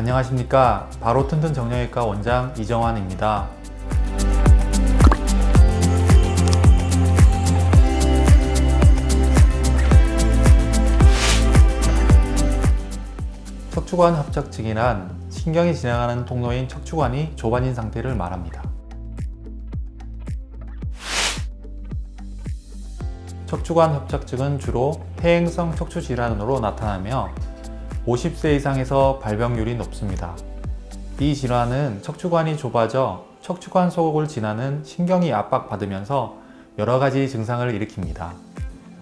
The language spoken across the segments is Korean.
안녕하십니까. 바로 튼튼 정형외과 원장 이정환입니다. 척추관 협착증이란 신경이 지나가는 통로인 척추관이 좁아진 상태를 말합니다. 척추관 협착증은 주로 퇴행성 척추 질환으로 나타나며 50세 이상에서 발병률이 높습니다. 이 질환은 척추관이 좁아져 척추관 속을 지나는 신경이 압박받으면서 여러 가지 증상을 일으킵니다.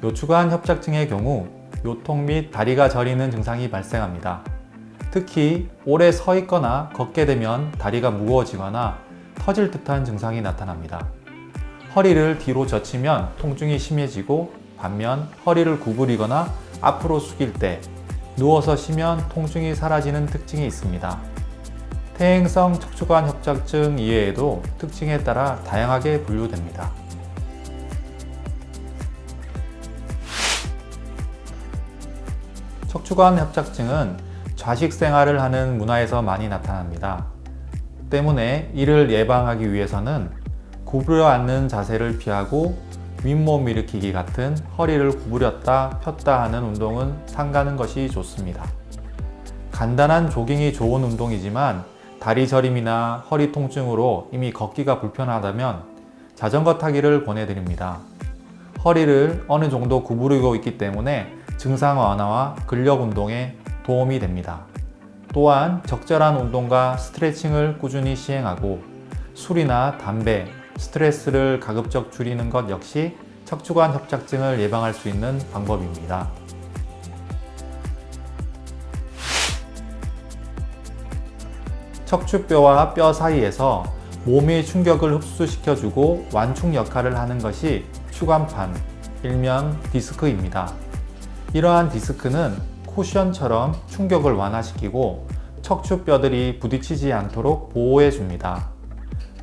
요추관 협착증의 경우 요통 및 다리가 저리는 증상이 발생합니다. 특히 오래 서 있거나 걷게 되면 다리가 무거워지거나 터질 듯한 증상이 나타납니다. 허리를 뒤로 젖히면 통증이 심해지고 반면 허리를 구부리거나 앞으로 숙일 때 누워서 쉬면 통증이 사라지는 특징이 있습니다. 퇴행성 척추관 협착증 이외에도 특징에 따라 다양하게 분류됩니다. 척추관 협착증은 좌식 생활을 하는 문화에서 많이 나타납니다. 때문에 이를 예방하기 위해서는 구부려 앉는 자세를 피하고 윗몸 일으키기 같은 허리를 구부렸다 폈다 하는 운동은 삼가는 것이 좋습니다. 간단한 조깅이 좋은 운동이지만 다리 저림이나 허리 통증으로 이미 걷기가 불편하다면 자전거 타기를 권해드립니다. 허리를 어느 정도 구부리고 있기 때문에 증상 완화와 근력 운동에 도움이 됩니다. 또한 적절한 운동과 스트레칭을 꾸준히 시행하고 술이나 담배, 스트레스를 가급적 줄이는 것 역시 척추관 협착증을 예방할 수 있는 방법입니다. 척추뼈와 뼈 사이에서 몸의 충격을 흡수시켜주고 완충 역할을 하는 것이 추간판, 일명 디스크입니다. 이러한 디스크는 쿠션처럼 충격을 완화시키고 척추뼈들이 부딪히지 않도록 보호해줍니다.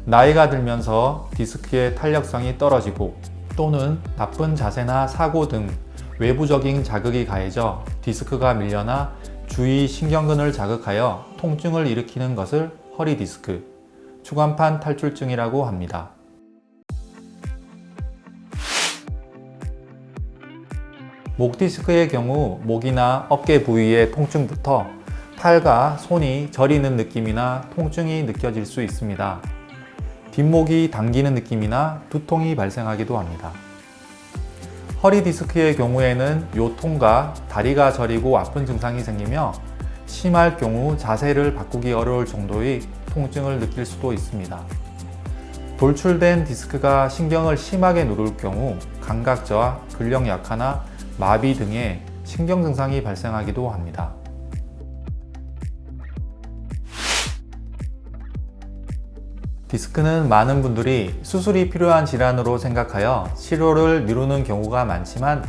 나이가 들면서 디스크의 탄력성이 떨어지고 또는 나쁜 자세나 사고 등 외부적인 자극이 가해져 디스크가 밀려나 주위 신경근을 자극하여 통증을 일으키는 것을 허리 디스크, 추간판 탈출증이라고 합니다. 목 디스크의 경우 목이나 어깨 부위의 통증부터 팔과 손이 저리는 느낌이나 통증이 느껴질 수 있습니다. 뒷목이 당기는 느낌이나 두통이 발생하기도 합니다. 허리 디스크의 경우에는 요통과 다리가 저리고 아픈 증상이 생기며 심할 경우 자세를 바꾸기 어려울 정도의 통증을 느낄 수도 있습니다. 돌출된 디스크가 신경을 심하게 누를 경우 감각저하, 근력 약화나 마비 등의 신경 증상이 발생하기도 합니다. 디스크는 많은 분들이 수술이 필요한 질환으로 생각하여 치료를 미루는 경우가 많지만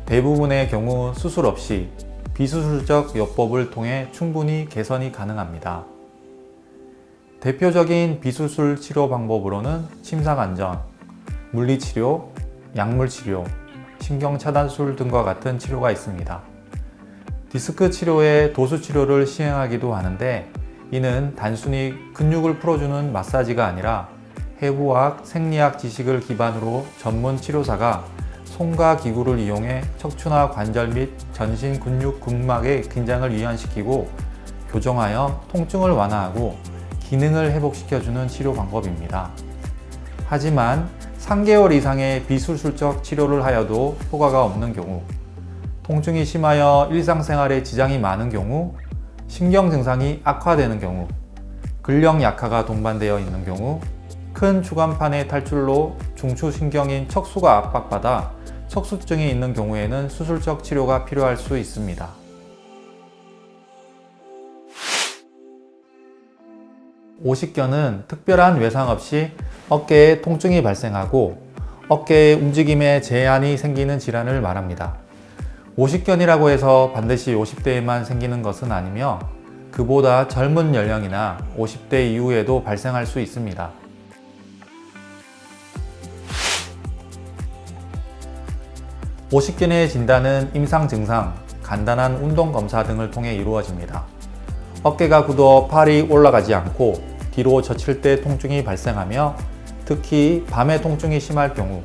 대부분의 경우 수술 없이 비수술적 요법을 통해 충분히 개선이 가능합니다. 대표적인 비수술 치료 방법으로는 침상안정, 물리치료, 약물치료, 신경차단술 등과 같은 치료가 있습니다. 디스크 치료에 도수치료를 시행하기도 하는데 이는 단순히 근육을 풀어주는 마사지가 아니라 해부학, 생리학 지식을 기반으로 전문 치료사가 손과 기구를 이용해 척추나 관절 및 전신 근육 근막의 긴장을 이완시키고 교정하여 통증을 완화하고 기능을 회복시켜주는 치료 방법입니다. 하지만 3개월 이상의 비수술적 치료를 하여도 효과가 없는 경우, 통증이 심하여 일상생활에 지장이 많은 경우, 신경 증상이 악화되는 경우, 근력 약화가 동반되어 있는 경우, 큰 추간판의 탈출로 중추신경인 척수가 압박받아 척수증이 있는 경우에는 수술적 치료가 필요할 수 있습니다. 오십견은 특별한 외상 없이 어깨에 통증이 발생하고 어깨의 움직임에 제한이 생기는 질환을 말합니다. 오십견이라고 해서 반드시 50대에만 생기는 것은 아니며 그보다 젊은 연령이나 50대 이후에도 발생할 수 있습니다. 오십견의 진단은 임상 증상, 간단한 운동 검사 등을 통해 이루어집니다. 어깨가 굳어 팔이 올라가지 않고 뒤로 젖힐 때 통증이 발생하며 특히 밤에 통증이 심할 경우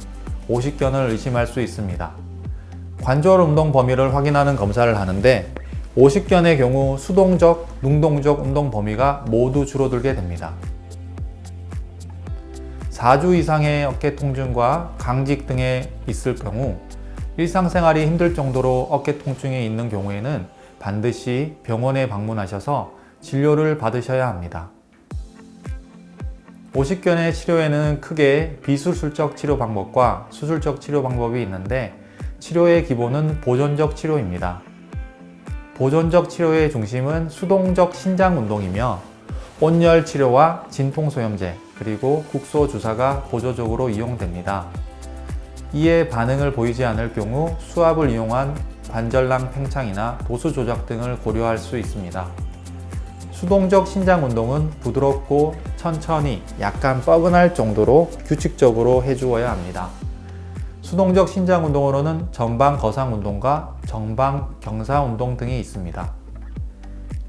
오십견을 의심할 수 있습니다. 관절 운동 범위를 확인하는 검사를 하는데 오십견의 경우 수동적, 능동적 운동 범위가 모두 줄어들게 됩니다. 4주 이상의 어깨 통증과 강직 등에 있을 경우 일상생활이 힘들 정도로 어깨 통증이 있는 경우에는 반드시 병원에 방문하셔서 진료를 받으셔야 합니다. 오십견의 치료에는 크게 비수술적 치료 방법과 수술적 치료 방법이 있는데 치료의 기본은 보존적 치료입니다. 보존적 치료의 중심은 수동적 신장 운동이며 온열 치료와 진통소염제 그리고 국소 주사가 보조적으로 이용됩니다. 이에 반응을 보이지 않을 경우 수압을 이용한 관절낭 팽창이나 도수 조작 등을 고려할 수 있습니다. 수동적 신장 운동은 부드럽고 천천히 약간 뻐근할 정도로 규칙적으로 해주어야 합니다. 수동적 신장 운동으로는 전방 거상 운동과 전방 경사 운동 등이 있습니다.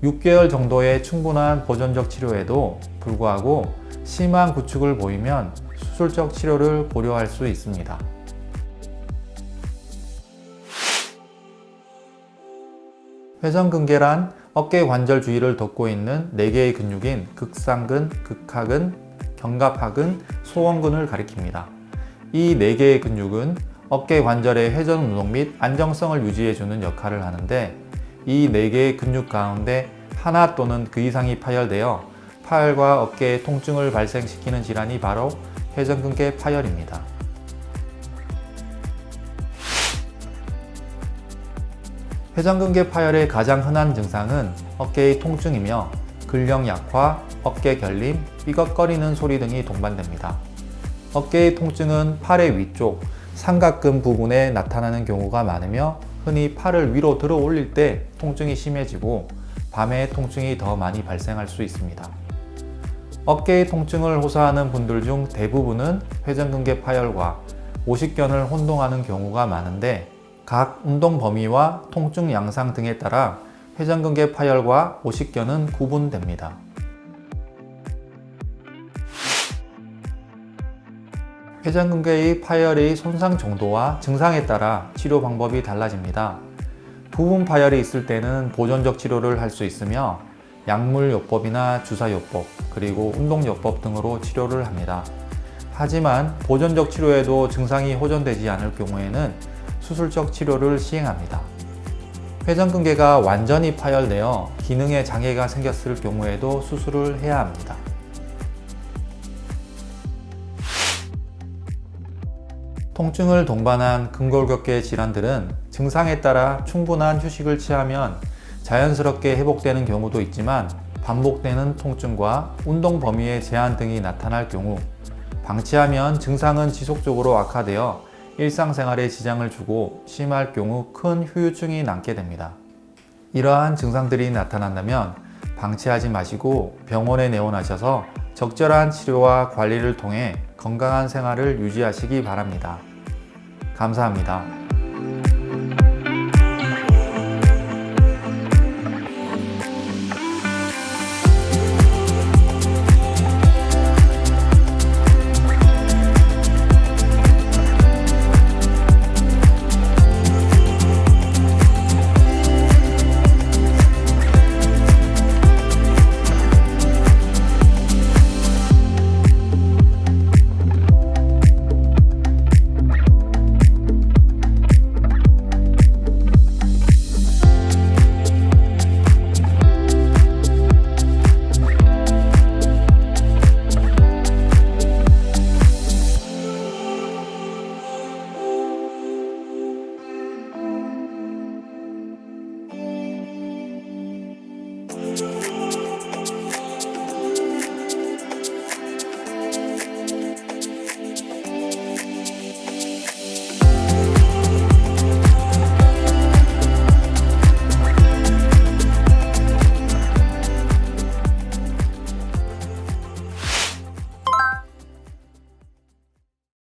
6개월 정도의 충분한 보존적 치료에도 불구하고 심한 구축을 보이면 수술적 치료를 고려할 수 있습니다. 회전근개란 어깨 관절 주위를 덮고 있는 4개의 근육인 극상근, 극하근, 견갑하근, 소원근을 가리킵니다. 이 4개의 근육은 어깨 관절의 회전 운동 및 안정성을 유지해주는 역할을 하는데 이 4개의 근육 가운데 하나 또는 그 이상이 파열되어 파열과 어깨에 통증을 발생시키는 질환이 바로 회전근개 파열입니다. 회전근개 파열의 가장 흔한 증상은 어깨의 통증이며 근력 약화, 어깨 결림, 삐걱거리는 소리 등이 동반됩니다. 어깨의 통증은 팔의 위쪽, 삼각근 부분에 나타나는 경우가 많으며 흔히 팔을 위로 들어 올릴 때 통증이 심해지고 밤에 통증이 더 많이 발생할 수 있습니다. 어깨의 통증을 호소하는 분들 중 대부분은 회전근개 파열과 오십견을 혼동하는 경우가 많은데 각 운동 범위와 통증 양상 등에 따라 회전근개 파열과 오십견은 구분됩니다. 회전근개의 파열의 손상 정도와 증상에 따라 치료 방법이 달라집니다. 부분 파열이 있을 때는 보존적 치료를 할 수 있으며 약물요법이나 주사요법, 그리고 운동요법 등으로 치료를 합니다. 하지만 보존적 치료에도 증상이 호전되지 않을 경우에는 수술적 치료를 시행합니다. 회전근개가 완전히 파열되어 기능에 장애가 생겼을 경우에도 수술을 해야 합니다. 통증을 동반한 근골격계 질환들은 증상에 따라 충분한 휴식을 취하면 자연스럽게 회복되는 경우도 있지만 반복되는 통증과 운동 범위의 제한 등이 나타날 경우 방치하면 증상은 지속적으로 악화되어 일상생활에 지장을 주고 심할 경우 큰 후유증이 남게 됩니다. 이러한 증상들이 나타난다면 방치하지 마시고 병원에 내원하셔서 적절한 치료와 관리를 통해 건강한 생활을 유지하시기 바랍니다. 감사합니다.